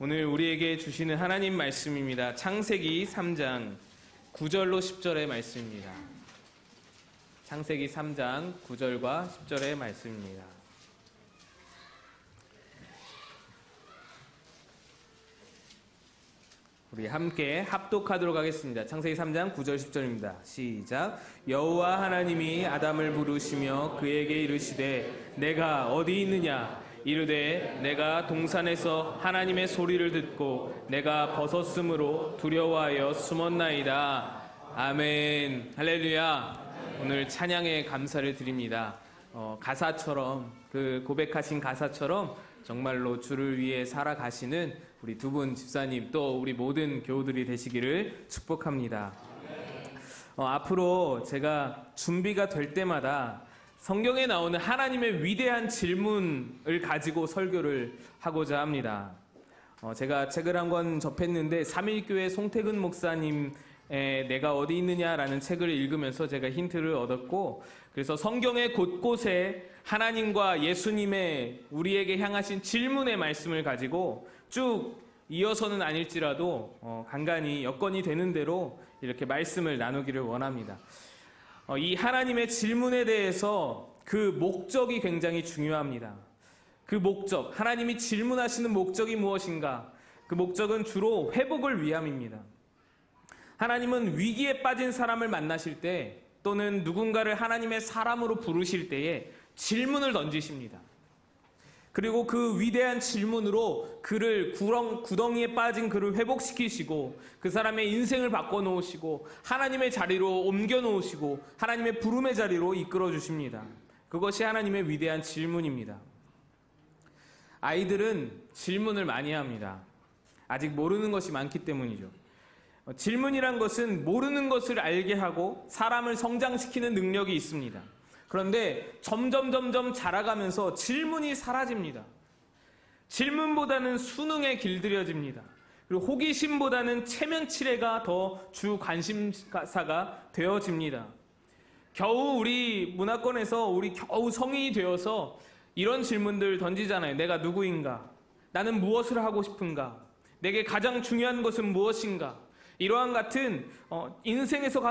오늘 우리에게 주시는 하나님 말씀입니다. 창세기 3장 9절로 10절의 말씀입니다. 창세기 3장 9절과 10절의 말씀입니다. 우리 함께 합독하도록 하겠습니다. 창세기 3장 9절 10절입니다. 시작. 여호와 하나님이 아담을 부르시며 그에게 이르시되 내가 어디 있느냐? 이르되 내가 동산에서 하나님의 소리를 듣고 내가 벗었으므로 두려워하여 숨었나이다. 아멘. 할렐루야. 오늘 찬양에 감사를 드립니다. 가사처럼 그 고백하신 가사처럼 정말로 주를 위해 살아가시는 우리 두 분 집사님 또 우리 모든 교우들이 되시기를 축복합니다. 앞으로 제가 준비가 될 때마다 성경에 나오는 하나님의 위대한 질문을 가지고 설교를 하고자 합니다. 제가 책을 한 권 접했는데 삼일교회 송태근 목사님의 내가 어디 있느냐라는 책을 읽으면서 제가 힌트를 얻었고, 그래서 성경의 곳곳에 하나님과 예수님의 우리에게 향하신 질문의 말씀을 가지고 쭉 이어서는 아닐지라도 간간히 여건이 되는 대로 이렇게 말씀을 나누기를 원합니다. 이 하나님의 질문에 대해서 그 목적이 굉장히 중요합니다. 그 목적, 하나님이 질문하시는 목적이 무엇인가? 그 목적은 주로 회복을 위함입니다. 하나님은 위기에 빠진 사람을 만나실 때 또는 누군가를 하나님의 사람으로 부르실 때에 질문을 던지십니다. 그리고 그 위대한 질문으로 그를 구덩이에 빠진 그를 회복시키시고 그 사람의 인생을 바꿔놓으시고 하나님의 자리로 옮겨놓으시고 하나님의 부름의 자리로 이끌어주십니다. 그것이 하나님의 위대한 질문입니다. 아이들은 질문을 많이 합니다. 아직 모르는 것이 많기 때문이죠. 질문이란 것은 모르는 것을 알게 하고 사람을 성장시키는 능력이 있습니다. 그런데 점점 자라가면서 질문이 사라집니다. 질문보다는 수능에 길들여집니다. 그리고 호기심보다는 체면치레가 더 주 관심사가 되어집니다. 겨우 우리 문화권에서 우리 겨우 성인이 되어서 이런 질문들 던지잖아요. 내가 누구인가? 나는 무엇을 하고 싶은가? 내게 가장 중요한 것은 무엇인가? 이러한 같은 인생에서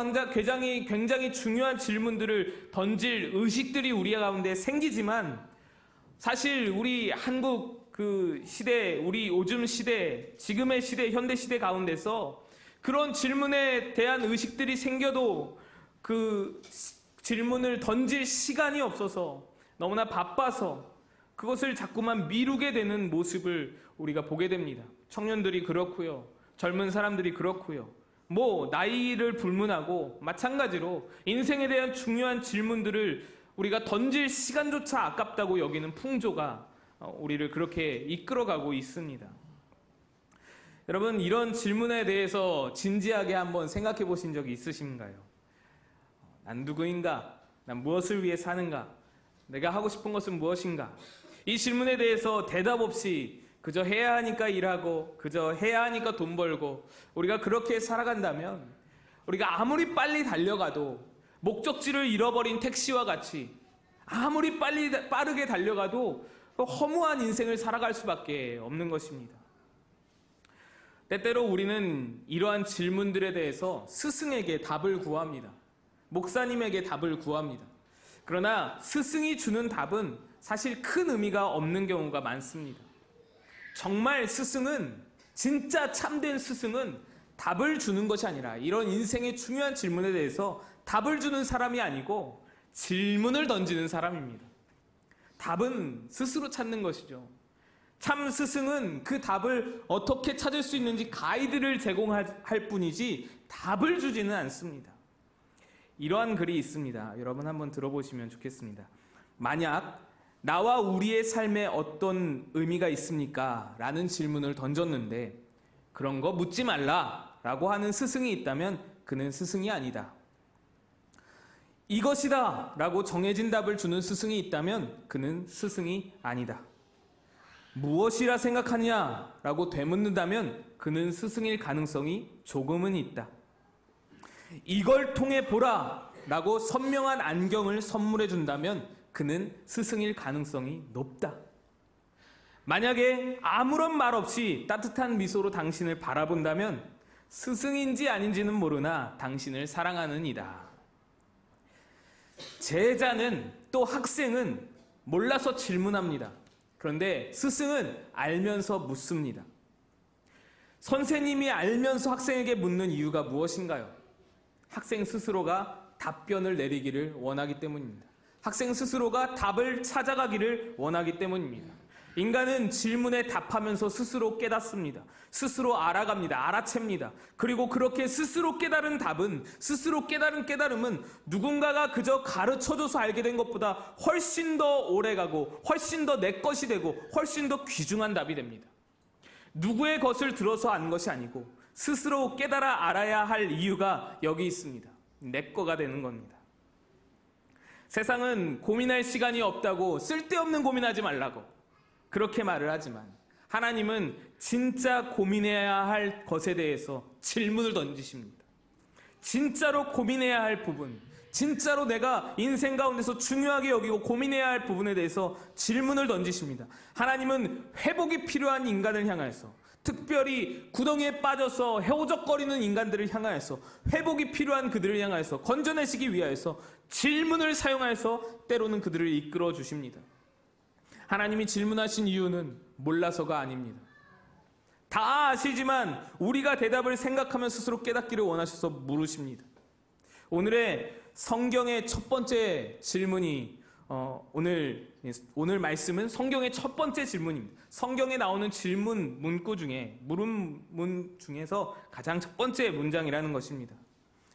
굉장히 중요한 질문들을 던질 의식들이 우리 가운데 생기지만, 사실 우리 한국 그 시대, 우리 요즘 시대, 지금의 시대, 현대 시대 가운데서 그런 질문에 대한 의식들이 생겨도 그 질문을 던질 시간이 없어서 너무나 바빠서 그것을 자꾸만 미루게 되는 모습을 우리가 보게 됩니다. 청년들이 그렇고요. 젊은 사람들이 그렇고요. 나이를 불문하고 마찬가지로 인생에 대한 중요한 질문들을 우리가 던질 시간조차 아깝다고 여기는 풍조가 우리를 그렇게 이끌어가고 있습니다. 여러분, 이런 질문에 대해서 진지하게 한번 생각해 보신 적이 있으신가요? 난 누구인가? 난 무엇을 위해 사는가? 내가 하고 싶은 것은 무엇인가? 이 질문에 대해서 대답 없이 그저 해야 하니까 일하고 그저 해야 하니까 돈 벌고 우리가 그렇게 살아간다면 우리가 아무리 빨리 달려가도 목적지를 잃어버린 택시와 같이 아무리 빠르게 달려가도 허무한 인생을 살아갈 수밖에 없는 것입니다. 때때로 우리는 이러한 질문들에 대해서 스승에게 답을 구합니다. 목사님에게 답을 구합니다. 그러나 스승이 주는 답은 사실 큰 의미가 없는 경우가 많습니다. 정말 스승은, 진짜 참된 스승은 답을 주는 것이 아니라 이런 인생의 중요한 질문에 대해서 답을 주는 사람이 아니고 질문을 던지는 사람입니다. 답은 스스로 찾는 것이죠. 참 스승은 그 답을 어떻게 찾을 수 있는지 가이드를 제공할 뿐이지 답을 주지는 않습니다. 이러한 글이 있습니다. 여러분 한번 들어보시면 좋겠습니다. 만약 나와 우리의 삶에 어떤 의미가 있습니까? 라는 질문을 던졌는데 그런 거 묻지 말라 라고 하는 스승이 있다면 그는 스승이 아니다. 이것이다 라고 정해진 답을 주는 스승이 있다면 그는 스승이 아니다. 무엇이라 생각하냐 라고 되묻는다면 그는 스승일 가능성이 조금은 있다. 이걸 통해 보라 라고 선명한 안경을 선물해 준다면 그는 스승일 가능성이 높다. 만약에 아무런 말 없이 따뜻한 미소로 당신을 바라본다면 스승인지 아닌지는 모르나 당신을 사랑하는 이다. 제자는 또 학생은 몰라서 질문합니다. 그런데 스승은 알면서 묻습니다. 선생님이 알면서 학생에게 묻는 이유가 무엇인가요? 학생 스스로가 답변을 내리기를 원하기 때문입니다. 학생 스스로가 답을 찾아가기를 원하기 때문입니다. 인간은 질문에 답하면서 스스로 깨닫습니다. 스스로 알아갑니다. 알아챕니다. 그리고 그렇게 스스로 깨달은 답은, 스스로 깨달은 깨달음은 누군가가 그저 가르쳐줘서 알게 된 것보다 훨씬 더 오래가고 훨씬 더 내 것이 되고 훨씬 더 귀중한 답이 됩니다. 누구의 것을 들어서 안 것이 아니고 스스로 깨달아 알아야 할 이유가 여기 있습니다. 내 거가 되는 겁니다. 세상은 고민할 시간이 없다고 쓸데없는 고민하지 말라고 그렇게 말을 하지만 하나님은 진짜 고민해야 할 것에 대해서 질문을 던지십니다. 진짜로 고민해야 할 부분, 진짜로 내가 인생 가운데서 중요하게 여기고 고민해야 할 부분에 대해서 질문을 던지십니다. 하나님은 회복이 필요한 인간을 향해서, 특별히 구덩이에 빠져서 헤어적거리는 인간들을 향하여서, 회복이 필요한 그들을 향하여서, 건져내시기 위하여서 질문을 사용해서 때로는 그들을 이끌어 주십니다. 하나님이 질문하신 이유는 몰라서가 아닙니다. 다 아시지만 우리가 대답을 생각하며 스스로 깨닫기를 원하셔서 물으십니다. 오늘의 성경의 첫 번째 질문이 오늘 말씀은 성경의 첫 번째 질문입니다. 성경에 나오는 질문 문구 중에 물음문 중에서 가장 첫 번째 문장이라는 것입니다.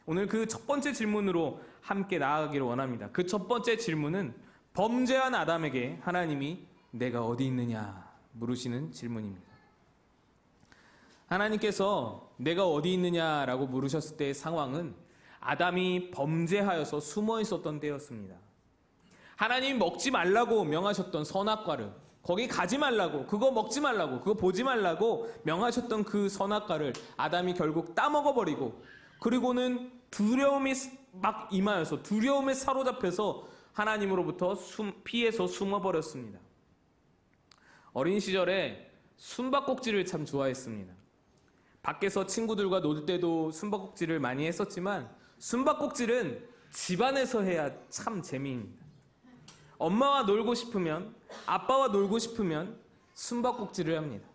오늘 그 첫 번째 질문으로 함께 나아가기를 원합니다. 그 첫 번째 질문은 범죄한 아담에게 하나님이 내가 어디 있느냐 물으시는 질문입니다. 하나님께서 내가 어디 있느냐라고 물으셨을 때의 상황은 아담이 범죄하여서 숨어 있었던 때였습니다. 하나님이 먹지 말라고 명하셨던 선악과를, 거기 가지 말라고, 그거 먹지 말라고, 그거 보지 말라고 명하셨던 그 선악과를 아담이 결국 따먹어버리고, 그리고는 두려움이 막 임하여서 두려움에 사로잡혀서 하나님으로부터 피해서 숨어버렸습니다. 어린 시절에 숨바꼭질을 참 좋아했습니다. 밖에서 친구들과 놀 때도 숨바꼭질을 많이 했었지만 숨바꼭질은 집안에서 해야 참 재미입니다. 엄마와 놀고 싶으면, 아빠와 놀고 싶으면 숨바꼭질을 합니다.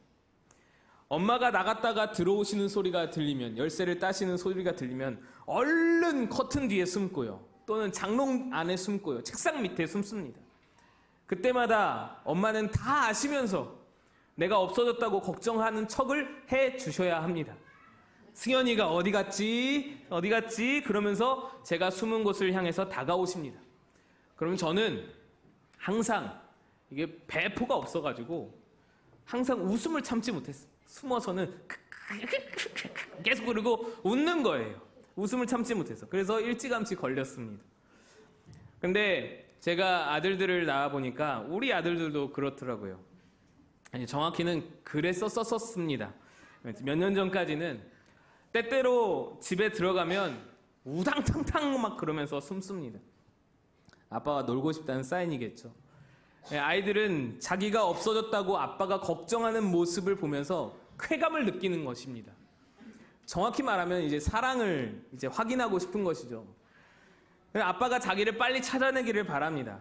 엄마가 나갔다가 들어오시는 소리가 들리면, 열쇠를 따시는 소리가 들리면 얼른 커튼 뒤에 숨고요. 또는 장롱 안에 숨고요. 책상 밑에 숨습니다. 그때마다 엄마는 다 아시면서 내가 없어졌다고 걱정하는 척을 해 주셔야 합니다. 승현이가 어디 갔지? 어디 갔지? 그러면서 제가 숨은 곳을 향해서 다가오십니다. 그럼 저는 항상 이게 배포가 없어가지고 항상 웃음을 참지 못했어요. 숨어서는 계속 그러고 웃는 거예요. 웃음을 참지 못해서. 그래서 일찌감치 걸렸습니다. 근데 제가 아들들을 낳아보니까 우리 아들들도 그렇더라고요. 아니, 정확히는 그랬었습니다. 몇 년 전까지는 때때로 집에 들어가면 우당탕탕 막 그러면서 숨습니다. 아빠와 놀고 싶다는 사인이겠죠. 아이들은 자기가 없어졌다고 아빠가 걱정하는 모습을 보면서 쾌감을 느끼는 것입니다. 정확히 말하면 이제 사랑을 이제 확인하고 싶은 것이죠. 아빠가 자기를 빨리 찾아내기를 바랍니다.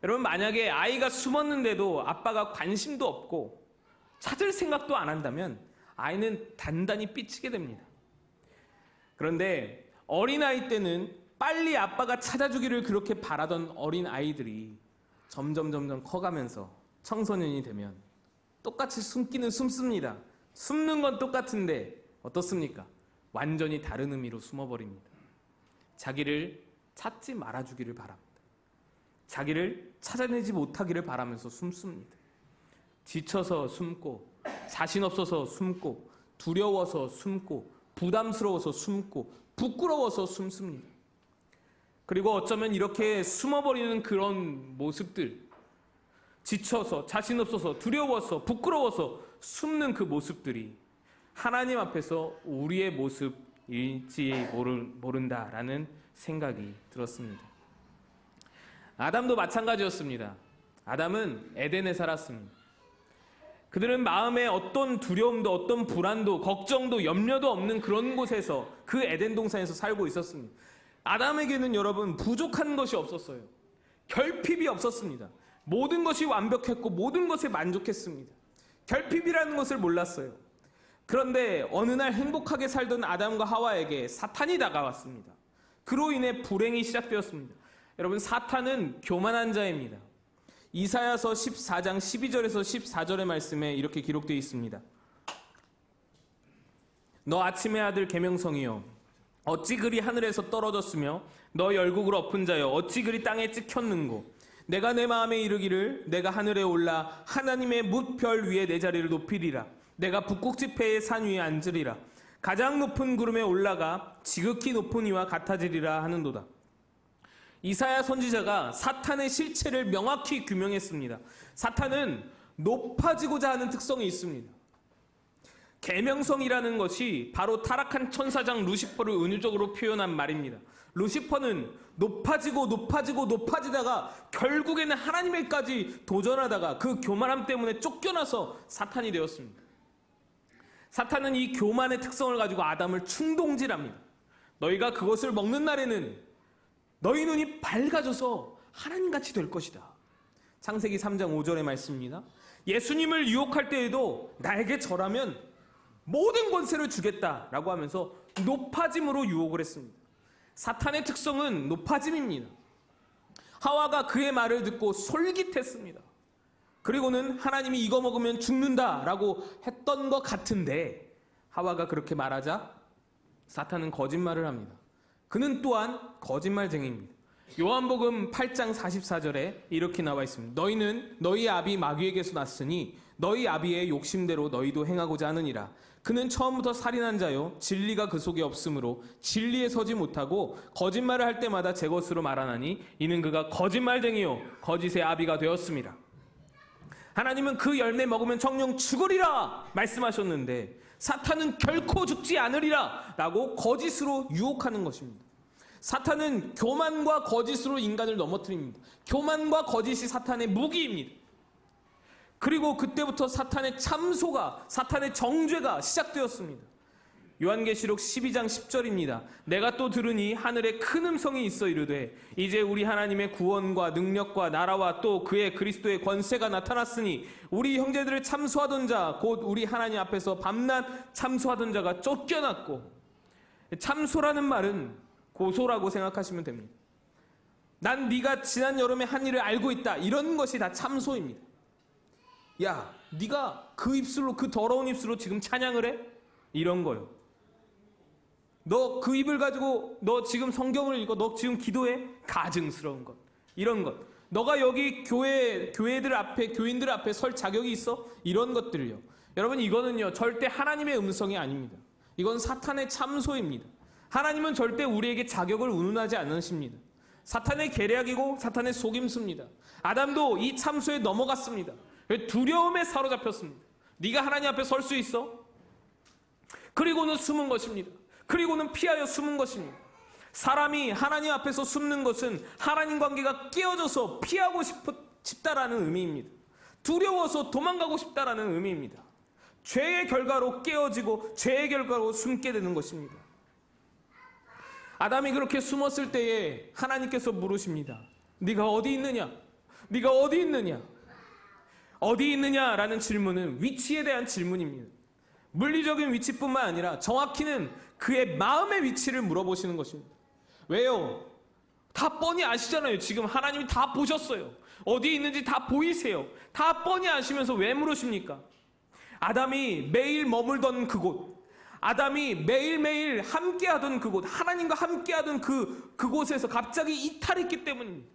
여러분, 만약에 아이가 숨었는데도 아빠가 관심도 없고 찾을 생각도 안 한다면 아이는 단단히 삐치게 됩니다. 그런데 어린아이 때는 빨리 아빠가 찾아주기를 그렇게 바라던 어린 아이들이 점점 커가면서 청소년이 되면 똑같이 숨기는 숨습니다. 숨는 건 똑같은데 어떻습니까? 완전히 다른 의미로 숨어버립니다. 자기를 찾지 말아주기를 바랍니다. 자기를 찾아내지 못하기를 바라면서 숨습니다. 지쳐서 숨고, 자신 없어서 숨고, 두려워서 숨고, 부담스러워서 숨고, 부끄러워서 숨습니다. 그리고 어쩌면 이렇게 숨어버리는 그런 모습들, 지쳐서, 자신 없어서, 두려워서, 부끄러워서 숨는 그 모습들이 하나님 앞에서 우리의 모습일지 모른다라는 생각이 들었습니다. 아담도 마찬가지였습니다. 아담은 에덴에 살았습니다. 그들은 마음에 어떤 두려움도 어떤 불안도 걱정도 염려도 없는 그런 곳에서 그 에덴 동산에서 살고 있었습니다. 아담에게는 여러분 부족한 것이 없었어요. 결핍이 없었습니다. 모든 것이 완벽했고 모든 것에 만족했습니다. 결핍이라는 것을 몰랐어요. 그런데 어느 날 행복하게 살던 아담과 하와에게 사탄이 다가왔습니다. 그로 인해 불행이 시작되었습니다. 여러분, 사탄은 교만한 자입니다. 이사야서 14장 12절에서 14절의 말씀에 이렇게 기록되어 있습니다. 너 아침의 아들 계명성이여, 어찌 그리 하늘에서 떨어졌으며 너 열국을 엎은 자여, 어찌 그리 땅에 찍혔는고. 내가 내 마음에 이르기를 내가 하늘에 올라 하나님의 뭇별 위에 내 자리를 높이리라. 내가 북극지폐의 산 위에 앉으리라. 가장 높은 구름에 올라가 지극히 높은 이와 같아지리라 하는도다. 이사야 선지자가 사탄의 실체를 명확히 규명했습니다. 사탄은 높아지고자 하는 특성이 있습니다. 계명성이라는 것이 바로 타락한 천사장 루시퍼를 은유적으로 표현한 말입니다. 루시퍼는 높아지다가 결국에는 하나님에까지 도전하다가 그 교만함 때문에 쫓겨나서 사탄이 되었습니다. 사탄은 이 교만의 특성을 가지고 아담을 충동질합니다. 너희가 그것을 먹는 날에는 너희 눈이 밝아져서 하나님같이 될 것이다. 창세기 3장 5절의 말씀입니다. 예수님을 유혹할 때에도 나에게 절하면 모든 권세를 주겠다라고 하면서 높아짐으로 유혹을 했습니다. 사탄의 특성은 높아짐입니다. 하와가 그의 말을 듣고 솔깃했습니다. 그리고는 하나님이 이거 먹으면 죽는다라고 했던 것 같은데, 하와가 그렇게 말하자 사탄은 거짓말을 합니다. 그는 또한 거짓말쟁이입니다. 요한복음 8장 44절에 이렇게 나와 있습니다. 너희는 너희 아비 마귀에게서 났으니 너희 아비의 욕심대로 너희도 행하고자 하느니라. 그는 처음부터 살인한 자요 진리가 그 속에 없으므로 진리에 서지 못하고 거짓말을 할 때마다 제 것으로 말하나니 이는 그가 거짓말쟁이요 거짓의 아비가 되었습니다. 하나님은 그 열매 먹으면 정령 죽으리라 말씀하셨는데 사탄은 결코 죽지 않으리라 라고 거짓으로 유혹하는 것입니다. 사탄은 교만과 거짓으로 인간을 넘어뜨립니다. 교만과 거짓이 사탄의 무기입니다. 그리고 그때부터 사탄의 참소가, 사탄의 정죄가 시작되었습니다. 요한계시록 12장 10절입니다. 내가 또 들으니 하늘에 큰 음성이 있어 이르되 이제 우리 하나님의 구원과 능력과 나라와 또 그의 그리스도의 권세가 나타났으니 우리 형제들을 참소하던 자 곧 우리 하나님 앞에서 밤낮 참소하던 자가 쫓겨났고. 참소라는 말은 고소라고 생각하시면 됩니다. 난 네가 지난 여름에 한 일을 알고 있다, 이런 것이 다 참소입니다. 야, 네가 그 입술로, 그 더러운 입술로 지금 찬양을 해? 이런 거요. 너 그 입을 가지고 너 지금 성경을 읽어? 너 지금 기도해? 가증스러운 것. 이런 것. 너가 여기 교회들 앞에, 교인들 앞에 설 자격이 있어? 이런 것들요. 여러분, 이거는요 절대 하나님의 음성이 아닙니다. 이건 사탄의 참소입니다. 하나님은 절대 우리에게 자격을 운운하지 않으십니다. 사탄의 계략이고 사탄의 속임수입니다. 아담도 이 참소에 넘어갔습니다. 두려움에 사로잡혔습니다. 네가 하나님 앞에 설 수 있어? 그리고는 숨은 것입니다. 그리고는 피하여 숨은 것입니다. 사람이 하나님 앞에서 숨는 것은 하나님 관계가 깨어져서 피하고 싶다라는 의미입니다. 두려워서 도망가고 싶다라는 의미입니다. 죄의 결과로 깨어지고 죄의 결과로 숨게 되는 것입니다. 아담이 그렇게 숨었을 때에 하나님께서 물으십니다. 네가 어디 있느냐? 네가 어디 있느냐? 어디 있느냐라는 질문은 위치에 대한 질문입니다. 물리적인 위치뿐만 아니라 정확히는 그의 마음의 위치를 물어보시는 것입니다. 왜요? 다 뻔히 아시잖아요. 지금 하나님이 다 보셨어요. 어디 있는지 다 보이세요. 다 뻔히 아시면서 왜 물으십니까? 아담이 매일 머물던 그곳, 아담이 매일매일 함께하던 그곳, 하나님과 함께하던 그곳에서 갑자기 이탈했기 때문입니다.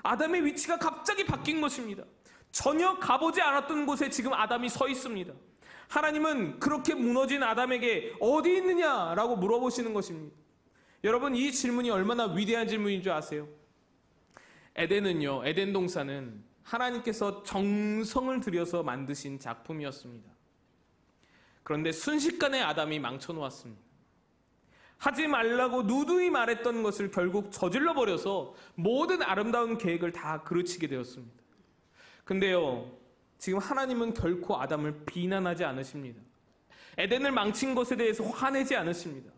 아담의 위치가 갑자기 바뀐 것입니다. 전혀 가보지 않았던 곳에 지금 아담이 서 있습니다. 하나님은 그렇게 무너진 아담에게 어디 있느냐라고 물어보시는 것입니다. 여러분, 이 질문이 얼마나 위대한 질문인 줄 아세요? 에덴은요, 에덴 동산은 하나님께서 정성을 들여서 만드신 작품이었습니다. 그런데 순식간에 아담이 망쳐놓았습니다. 하지 말라고 누누이 말했던 것을 결국 저질러 버려서 모든 아름다운 계획을 다 그르치게 되었습니다. 근데요, 지금 하나님은 결코 아담을 비난하지 않으십니다. 에덴을 망친 것에 대해서 화내지 않으십니다.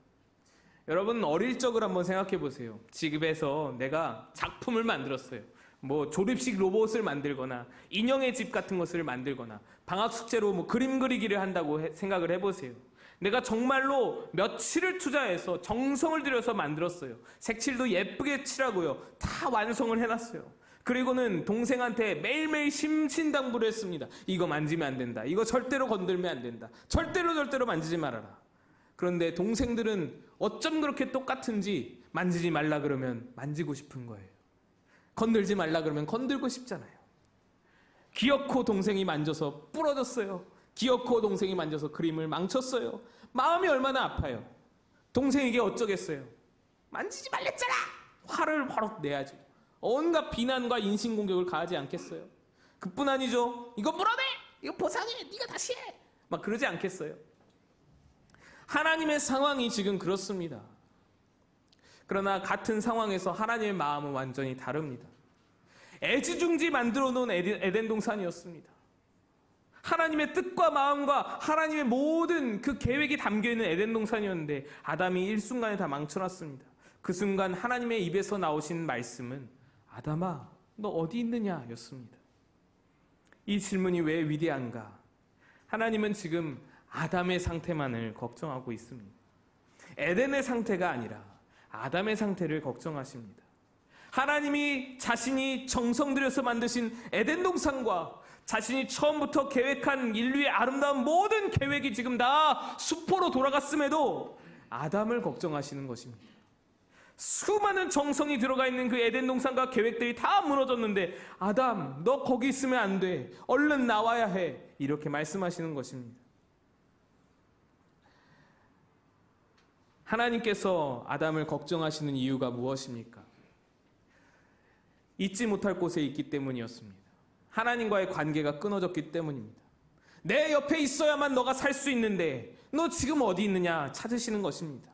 여러분, 어릴 적을 한번 생각해 보세요. 집에서 내가 작품을 만들었어요. 뭐 조립식 로봇을 만들거나 인형의 집 같은 것을 만들거나 방학 숙제로 뭐 그림 그리기를 한다고 생각을 해보세요. 내가 정말로 며칠을 투자해서 정성을 들여서 만들었어요. 색칠도 예쁘게 칠하고요. 다 완성을 해놨어요. 그리고는 동생한테 매일매일 심신당부를 했습니다. 이거 만지면 안 된다. 이거 절대로 건들면 안 된다. 절대로 만지지 말아라. 그런데 동생들은 어쩜 그렇게 똑같은지 만지지 말라 그러면 만지고 싶은 거예요. 건들지 말라 그러면 건들고 싶잖아요. 기어코 동생이 만져서 부러졌어요. 기어코 동생이 만져서 그림을 망쳤어요. 마음이 얼마나 아파요. 동생에게 어쩌겠어요. 만지지 말랬잖아. 화를 바로 내야죠. 온갖 비난과 인신공격을 가하지 않겠어요. 그뿐 아니죠. 이거 물어내. 이거 보상해. 네가 다시 해. 막 그러지 않겠어요. 하나님의 상황이 지금 그렇습니다. 그러나 같은 상황에서 하나님의 마음은 완전히 다릅니다. 애지중지 만들어 놓은 에덴 동산이었습니다. 하나님의 뜻과 마음과 하나님의 모든 그 계획이 담겨있는 에덴 동산이었는데 아담이 일순간에 다 망쳐놨습니다. 그 순간 하나님의 입에서 나오신 말씀은 아담아, 너 어디 있느냐 였습니다. 이 질문이 왜 위대한가? 하나님은 지금 아담의 상태만을 걱정하고 있습니다. 에덴의 상태가 아니라 아담의 상태를 걱정하십니다. 하나님이 자신이 정성 들여서 만드신 에덴 동산과 자신이 처음부터 계획한 인류의 아름다운 모든 계획이 지금 다 수포로 돌아갔음에도 아담을 걱정하시는 것입니다. 수많은 정성이 들어가 있는 그 에덴 동산과 계획들이 다 무너졌는데 아담, 너 거기 있으면 안 돼. 얼른 나와야 해. 이렇게 말씀하시는 것입니다. 하나님께서 아담을 걱정하시는 이유가 무엇입니까? 잊지 못할 곳에 있기 때문이었습니다. 하나님과의 관계가 끊어졌기 때문입니다. 내 옆에 있어야만 너가 살 수 있는데 너 지금 어디 있느냐 찾으시는 것입니다.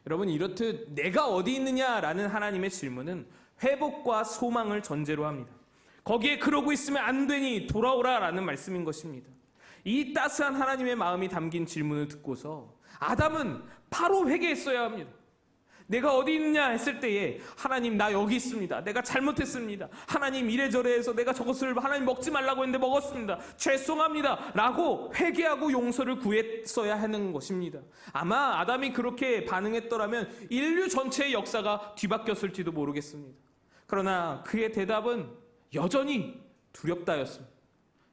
여러분, 이렇듯 내가 어디 있느냐라는 하나님의 질문은 회복과 소망을 전제로 합니다. 거기에 그러고 있으면 안 되니 돌아오라라는 말씀인 것입니다. 이 따스한 하나님의 마음이 담긴 질문을 듣고서 아담은 바로 회개했어야 합니다. 내가 어디 있느냐 했을 때에 하나님, 나 여기 있습니다. 내가 잘못했습니다. 하나님, 이래저래 해서 내가 저것을 하나님 먹지 말라고 했는데 먹었습니다. 죄송합니다. 라고 회개하고 용서를 구했어야 하는 것입니다. 아마 아담이 그렇게 반응했더라면 인류 전체의 역사가 뒤바뀌었을지도 모르겠습니다. 그러나 그의 대답은 여전히 두렵다였습니다.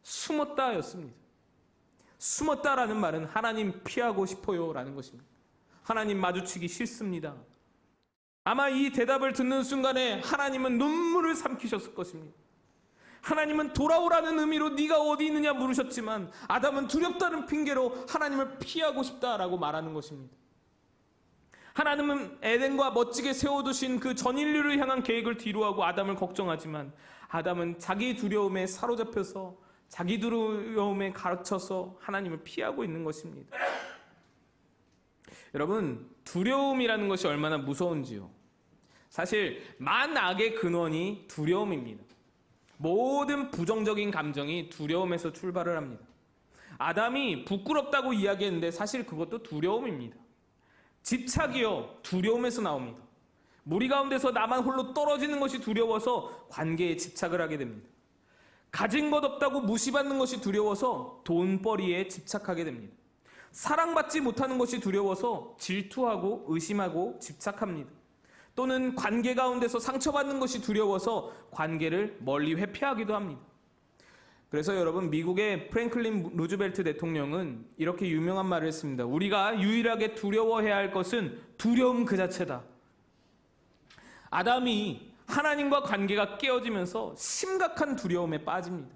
숨었다였습니다. 숨었다라는 말은 하나님 피하고 싶어요 라는 것입니다. 하나님 마주치기 싫습니다. 아마 이 대답을 듣는 순간에 하나님은 눈물을 삼키셨을 것입니다. 하나님은 돌아오라는 의미로 네가 어디 있느냐 물으셨지만 아담은 두렵다는 핑계로 하나님을 피하고 싶다라고 말하는 것입니다. 하나님은 에덴과 멋지게 세워두신 그 전 인류를 향한 계획을 뒤로하고 아담을 걱정하지만 아담은 자기 두려움에 사로잡혀서 자기 두려움에 갇혀서 하나님을 피하고 있는 것입니다. 여러분, 두려움이라는 것이 얼마나 무서운지요. 사실 만악의 근원이 두려움입니다. 모든 부정적인 감정이 두려움에서 출발을 합니다. 아담이 부끄럽다고 이야기했는데 사실 그것도 두려움입니다. 집착이요, 두려움에서 나옵니다. 무리 가운데서 나만 홀로 떨어지는 것이 두려워서 관계에 집착을 하게 됩니다. 가진 것 없다고 무시받는 것이 두려워서 돈벌이에 집착하게 됩니다. 사랑받지 못하는 것이 두려워서 질투하고 의심하고 집착합니다. 또는 관계 가운데서 상처받는 것이 두려워서 관계를 멀리 회피하기도 합니다. 그래서 여러분, 미국의 프랭클린 루즈벨트 대통령은 이렇게 유명한 말을 했습니다. 우리가 유일하게 두려워해야 할 것은 두려움 그 자체다. 아담이 하나님과 관계가 깨어지면서 심각한 두려움에 빠집니다.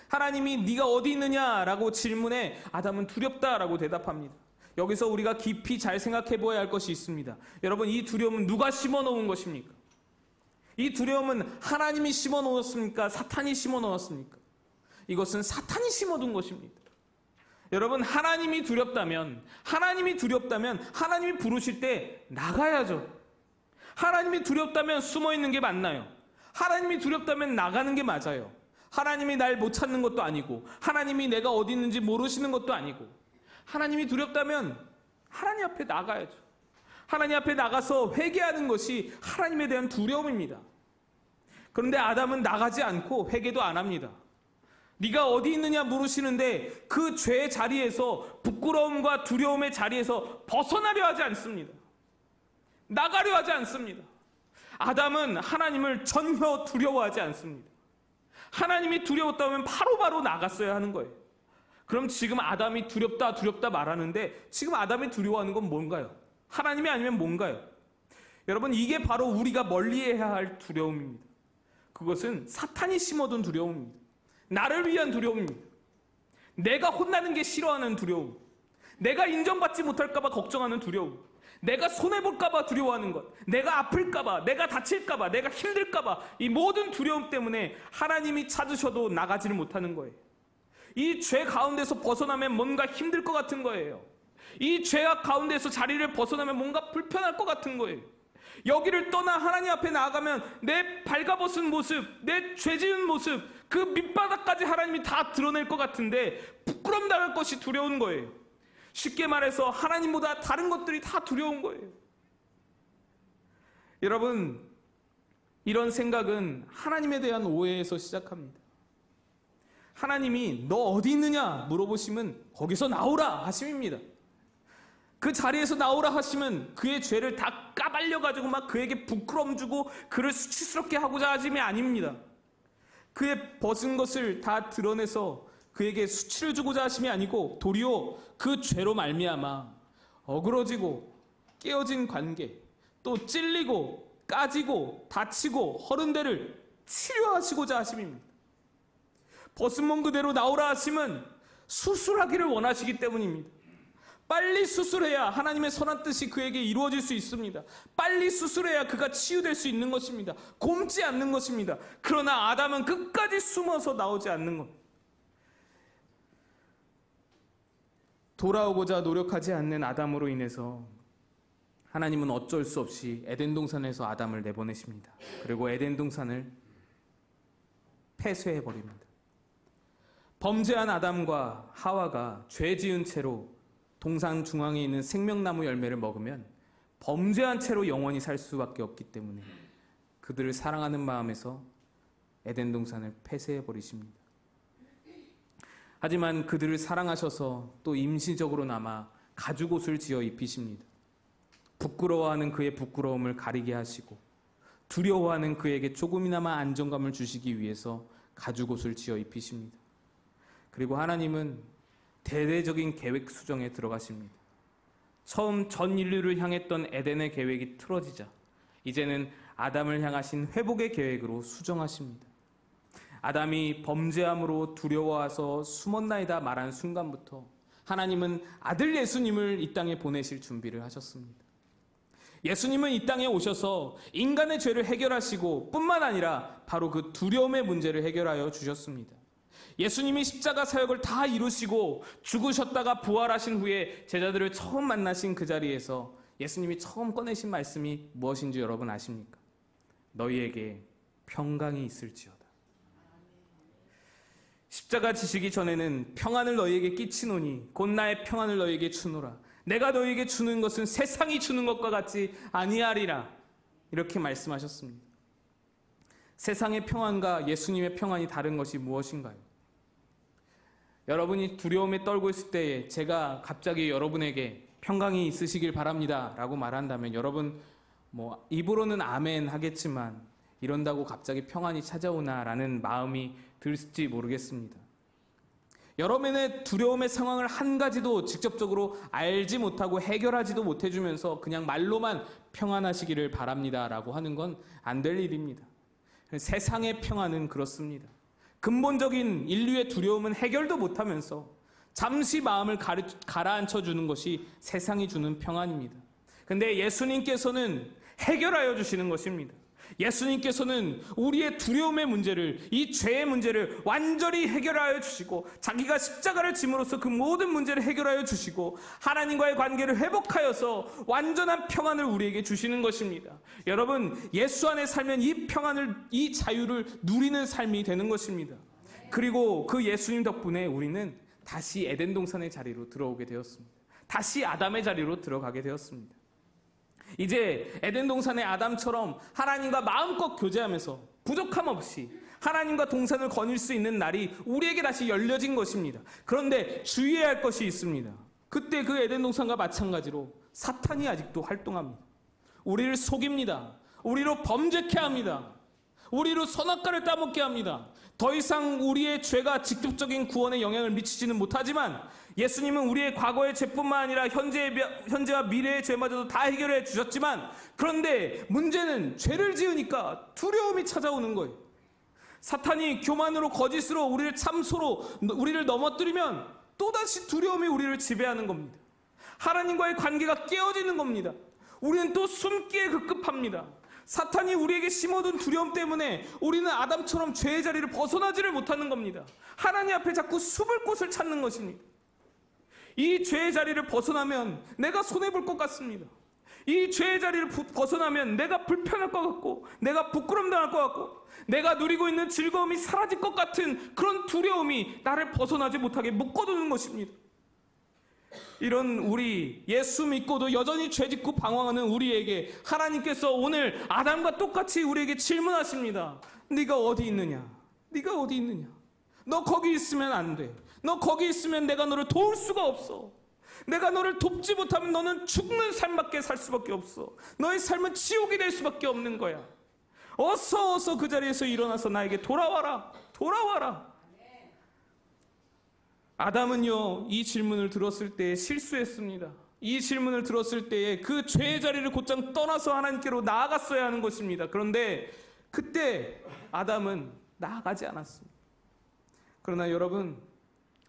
하나님이 네가 어디 있느냐라고 질문해 아담은 두렵다라고 대답합니다. 여기서 우리가 깊이 잘 생각해 보아야 할 것이 있습니다. 여러분, 이 두려움은 누가 심어놓은 것입니까? 이 두려움은 하나님이 심어놓았습니까? 사탄이 심어놓았습니까? 이것은 사탄이 심어둔 것입니다. 여러분, 하나님이 두렵다면 하나님이 부르실 때 나가야죠. 하나님이 두렵다면 숨어 있는 게 맞나요? 하나님이 두렵다면 나가는 게 맞아요. 하나님이 날 못 찾는 것도 아니고 하나님이 내가 어디 있는지 모르시는 것도 아니고 하나님이 두렵다면 하나님 앞에 나가야죠. 하나님 앞에 나가서 회개하는 것이 하나님에 대한 두려움입니다. 그런데 아담은 나가지 않고 회개도 안 합니다. 네가 어디 있느냐 물으시는데 그 죄의 자리에서 부끄러움과 두려움의 자리에서 벗어나려 하지 않습니다. 나가려 하지 않습니다. 아담은 하나님을 전혀 두려워하지 않습니다. 하나님이 두려웠다면 바로바로 나갔어야 하는 거예요. 그럼 지금 아담이 두렵다 말하는데 지금 아담이 두려워하는 건 뭔가요? 하나님이 아니면 뭔가요? 여러분, 이게 바로 우리가 멀리해야 할 두려움입니다. 그것은 사탄이 심어둔 두려움입니다. 나를 위한 두려움입니다. 내가 혼나는 게 싫어하는 두려움, 내가 인정받지 못할까 봐 걱정하는 두려움, 내가 손해볼까 봐 두려워하는 것, 내가 아플까 봐, 내가 다칠까 봐, 내가 힘들까 봐, 이 모든 두려움 때문에 하나님이 찾으셔도 나가지를 못하는 거예요. 이 죄 가운데서 벗어나면 뭔가 힘들 것 같은 거예요. 이 죄악 가운데서 자리를 벗어나면 뭔가 불편할 것 같은 거예요. 여기를 떠나 하나님 앞에 나아가면 내 발가벗은 모습, 내 죄 지은 모습, 그 밑바닥까지 하나님이 다 드러낼 것 같은데 부끄럼 당할 것이 두려운 거예요. 쉽게 말해서 하나님보다 다른 것들이 다 두려운 거예요. 여러분, 이런 생각은 하나님에 대한 오해에서 시작합니다. 하나님이 너 어디 있느냐 물어보시면 거기서 나오라 하심입니다. 그 자리에서 나오라 하시면 그의 죄를 다 까발려가지고 막 그에게 부끄러움 주고 그를 수치스럽게 하고자 하심이 아닙니다. 그의 벗은 것을 다 드러내서 그에게 수치를 주고자 하심이 아니고 도리어 그 죄로 말미암아 어그러지고 깨어진 관계, 또 찔리고 까지고 다치고 허른 데를 치료하시고자 하심입니다. 벗은 몸 그대로 나오라 하심은 수술하기를 원하시기 때문입니다. 빨리 수술해야 하나님의 선한 뜻이 그에게 이루어질 수 있습니다. 빨리 수술해야 그가 치유될 수 있는 것입니다. 곪지 않는 것입니다. 그러나 아담은 끝까지 숨어서 나오지 않는 것. 돌아오고자 노력하지 않는 아담으로 인해서 하나님은 어쩔 수 없이 에덴 동산에서 아담을 내보내십니다. 그리고 에덴 동산을 폐쇄해 버립니다. 범죄한 아담과 하와가 죄 지은 채로 동산 중앙에 있는 생명나무 열매를 먹으면 범죄한 채로 영원히 살 수밖에 없기 때문에 그들을 사랑하는 마음에서 에덴 동산을 폐쇄해 버리십니다. 하지만 그들을 사랑하셔서 또 임시적으로나마 가죽옷을 지어 입히십니다. 부끄러워하는 그의 부끄러움을 가리게 하시고 두려워하는 그에게 조금이나마 안정감을 주시기 위해서 가죽옷을 지어 입히십니다. 그리고 하나님은 대대적인 계획 수정에 들어가십니다. 처음 전 인류를 향했던 에덴의 계획이 틀어지자 이제는 아담을 향하신 회복의 계획으로 수정하십니다. 아담이 범죄함으로 두려워와서 숨었나이다 말한 순간부터 하나님은 아들 예수님을 이 땅에 보내실 준비를 하셨습니다. 예수님은 이 땅에 오셔서 인간의 죄를 해결하시고 뿐만 아니라 바로 그 두려움의 문제를 해결하여 주셨습니다. 예수님이 십자가 사역을 다 이루시고 죽으셨다가 부활하신 후에 제자들을 처음 만나신 그 자리에서 예수님이 처음 꺼내신 말씀이 무엇인지 여러분 아십니까? 너희에게 평강이 있을지어다. 십자가 지시기 전에는 평안을 너희에게 끼치노니 곧 나의 평안을 너희에게 주노라. 내가 너희에게 주는 것은 세상이 주는 것과 같지 아니하리라. 이렇게 말씀하셨습니다. 세상의 평안과 예수님의 평안이 다른 것이 무엇인가요? 여러분이 두려움에 떨고 있을 때에 제가 갑자기 여러분에게 평강이 있으시길 바랍니다 라고 말한다면 여러분 입으로는 아멘 하겠지만 이런다고 갑자기 평안이 찾아오나 라는 마음이 들지 모르겠습니다. 여러분의 두려움의 상황을 한 가지도 직접적으로 알지 못하고 해결하지도 못해주면서 그냥 말로만 평안하시기를 바랍니다 라고 하는 건 안 될 일입니다. 세상의 평안은 그렇습니다. 근본적인 인류의 두려움은 해결도 못하면서 잠시 마음을 가라앉혀 주는 것이 세상이 주는 평안입니다. 근데 예수님께서는 해결하여 주시는 것입니다. 예수님께서는 우리의 두려움의 문제를, 이 죄의 문제를 완전히 해결하여 주시고 자기가 십자가를 짐으로써 그 모든 문제를 해결하여 주시고 하나님과의 관계를 회복하여서 완전한 평안을 우리에게 주시는 것입니다. 여러분, 예수 안에 살면 이 평안을, 이 자유를 누리는 삶이 되는 것입니다. 그리고 그 예수님 덕분에 우리는 다시 에덴 동산의 자리로 들어오게 되었습니다. 다시 아담의 자리로 들어가게 되었습니다. 이제 에덴 동산의 아담처럼 하나님과 마음껏 교제하면서 부족함 없이 하나님과 동산을 거닐 수 있는 날이 우리에게 다시 열려진 것입니다. 그런데 주의해야 할 것이 있습니다. 그때 그 에덴 동산과 마찬가지로 사탄이 아직도 활동합니다. 우리를 속입니다. 우리로 범죄케 합니다. 우리로 선악과를 따먹게 합니다. 더 이상 우리의 죄가 직접적인 구원에 영향을 미치지는 못하지만 예수님은 우리의 과거의 죄뿐만 아니라 현재와 미래의 죄마저도 다 해결해 주셨지만, 그런데 문제는 죄를 지으니까 두려움이 찾아오는 거예요. 사탄이 교만으로 거짓으로 우리를 참소로 우리를 넘어뜨리면 또다시 두려움이 우리를 지배하는 겁니다. 하나님과의 관계가 깨어지는 겁니다. 우리는 또 숨기에 급급합니다. 사탄이 우리에게 심어둔 두려움 때문에 우리는 아담처럼 죄의 자리를 벗어나지를 못하는 겁니다. 하나님 앞에 자꾸 숨을 곳을 찾는 것입니다. 이 죄의 자리를 벗어나면 내가 손해볼 것 같습니다. 이 죄의 자리를 벗어나면 내가 불편할 것 같고, 내가 부끄럼 당할 것 같고, 내가 누리고 있는 즐거움이 사라질 것 같은 그런 두려움이 나를 벗어나지 못하게 묶어두는 것입니다. 이런 우리, 예수 믿고도 여전히 죄짓고 방황하는 우리에게 하나님께서 오늘 아담과 똑같이 우리에게 질문하십니다. 네가 어디 있느냐? 네가 어디 있느냐? 너 거기 있으면 안 돼. 너 거기 있으면 내가 너를 도울 수가 없어. 내가 너를 돕지 못하면 너는 죽는 삶밖에 살 수밖에 없어. 너의 삶은 지옥이 될 수밖에 없는 거야. 어서 그 자리에서 일어나서 나에게 돌아와라. 돌아와라. 아담은요, 이 질문을 들었을 때 실수했습니다. 이 질문을 들었을 때에 그 죄의 자리를 곧장 떠나서 하나님께로 나아갔어야 하는 것입니다. 그런데 그때 아담은 나아가지 않았습니다. 그러나 여러분,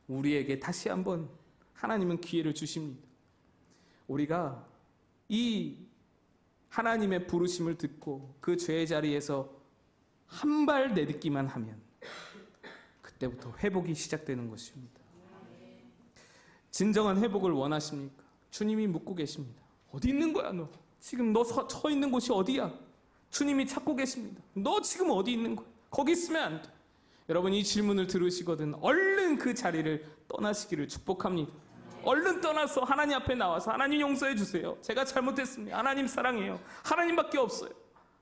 우리에게 다시 한번 하나님은 기회를 주십니다. 우리가 이 하나님의 부르심을 듣고 그 죄의 자리에서 한 발 내딛기만 하면 그때부터 회복이 시작되는 것입니다. 진정한 회복을 원하십니까? 주님이 묻고 계십니다. 어디 있는 거야 너? 지금 너 서 있는 곳이 어디야? 주님이 찾고 계십니다. 너 지금 어디 있는 거야? 거기 있으면 안 돼. 여러분, 이 질문을 들으시거든 얼른 그 자리를 떠나시기를 축복합니다. 얼른 떠나서 하나님 앞에 나와서 하나님 용서해 주세요. 제가 잘못했습니다. 하나님 사랑해요. 하나님밖에 없어요.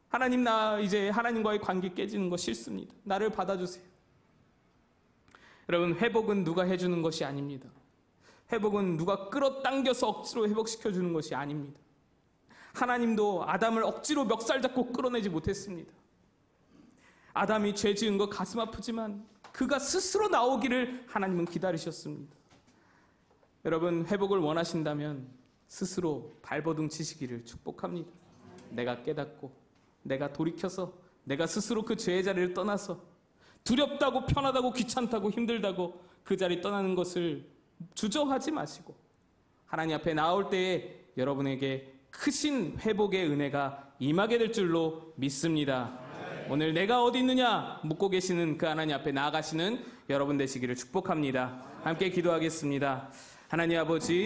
하나님, 나 이제 하나님과의 관계 깨지는 거 싫습니다. 나를 받아주세요. 여러분, 회복은 누가 해주는 것이 아닙니다. 회복은 누가 끌어당겨서 억지로 회복시켜주는 것이 아닙니다. 하나님도 아담을 억지로 멱살 잡고 끌어내지 못했습니다. 아담이 죄 지은 거 가슴 아프지만 그가 스스로 나오기를 하나님은 기다리셨습니다. 여러분, 회복을 원하신다면 스스로 발버둥 치시기를 축복합니다. 내가 깨닫고, 내가 돌이켜서, 내가 스스로 그 죄의 자리를 떠나서 두렵다고, 편하다고, 귀찮다고, 힘들다고 그 자리 떠나는 것을 주저하지 마시고 하나님 앞에 나올 때에 여러분에게 크신 회복의 은혜가 임하게 될 줄로 믿습니다. 오늘 내가 어디 있느냐 묻고 계시는 그 하나님 앞에 나아가시는 여러분 되시기를 축복합니다. 함께 기도하겠습니다. 하나님 아버지,